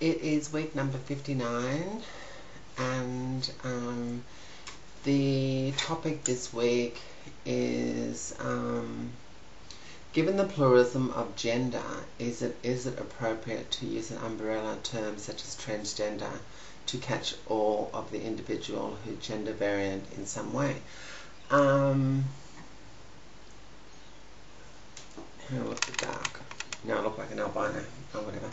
It is week number 59, and the topic this week is given the pluralism of gender, is it appropriate to use an umbrella term such as transgender to catch all of the individual who gender variant in some way? I look dark. No, I look like an albino or whatever.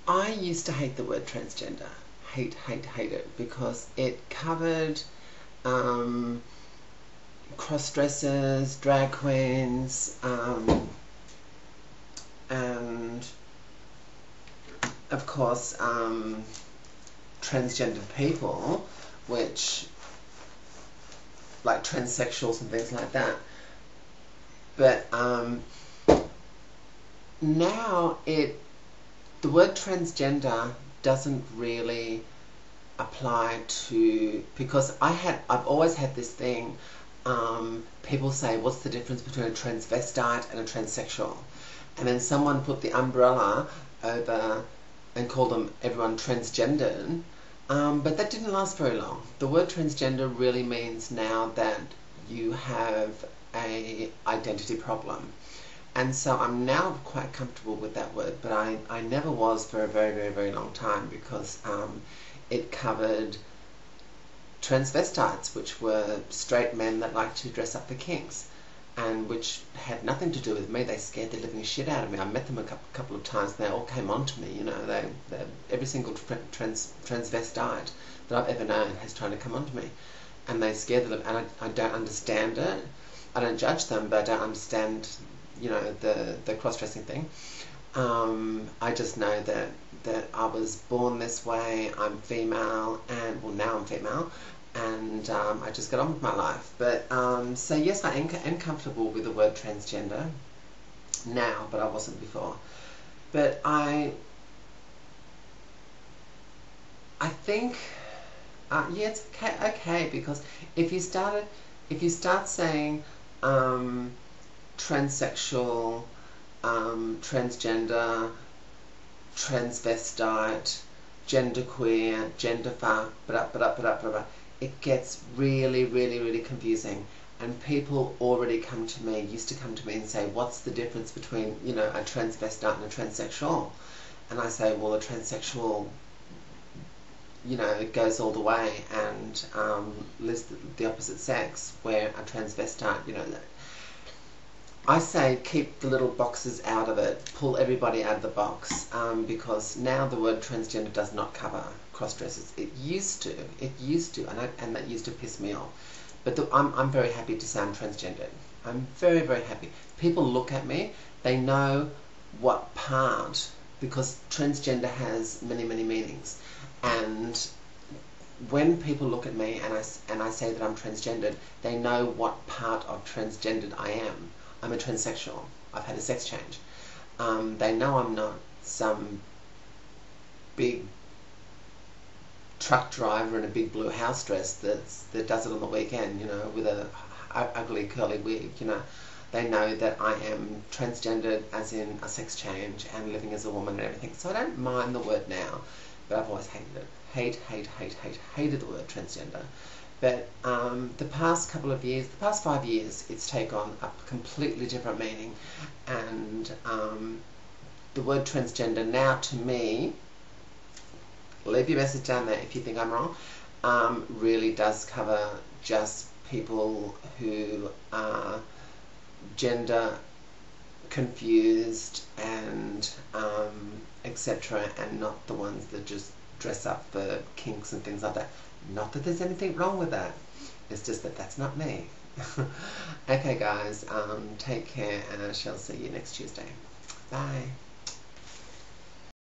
I used to hate the word transgender. Hate it, because it covered cross-dressers, drag queens, and of course transgender people, which like transsexuals and things like that. But now the word transgender doesn't really apply to, because I've always had this thing, people say, what's the difference between a transvestite and a transsexual? And then someone put the umbrella over and called everyone transgendered, but that didn't last very long. The word transgender really means now that you have a identity problem. And so I'm now quite comfortable with that word, but I never was for a very long time, because it covered transvestites, which were straight men that liked to dress up for kinks, and which had nothing to do with me. They scared the living shit out of me. I met them a couple of times, and they all came on to me. You know, every single transvestite that I've ever known has tried to come on to me, and they scared the living. And I don't understand it. I don't judge them, but I don't understand, you know, the cross-dressing thing. I just know that I was born this way. I'm female, and well, now I'm female, and I just got on with my life. But so yes, I am comfortable with the word transgender now, but I wasn't before. But I think yeah, it's okay, because if you start saying transsexual, transgender, transvestite, genderqueer, genderfuck, it gets really confusing. And people used to come to me and say, what's the difference between, you know, a transvestite and a transsexual? And I say, well, a transsexual, you know, it goes all the way and lives the opposite sex, where a transvestite, you know, I say keep the little boxes out of it, pull everybody out of the box, because now the word transgender does not cover cross-dressers. It used to, and that used to piss me off. But I'm very happy to say I'm transgendered. I'm very happy. People look at me, they know what part, because transgender has many meanings. And when people look at me and I say that I'm transgendered, they know what part of transgendered I am. I'm a transsexual. I've had a sex change. They know I'm not some big truck driver in a big blue house dress that does it on the weekend, you know, with a ugly curly wig, you know. They know that I am transgendered, as in a sex change, and living as a woman and everything. So I don't mind the word now, but I've always hated it. Hated the word transgender. But the past couple of years, the past 5 years, it's taken on a completely different meaning. And the word transgender now, to me, leave your message down there if you think I'm wrong, really does cover just people who are gender confused and etc., and not the ones that just dress up for kinks and things like that. Not that there's anything wrong with that, it's just that that's not me. Okay guys, take care, and I shall see you next Tuesday. Bye.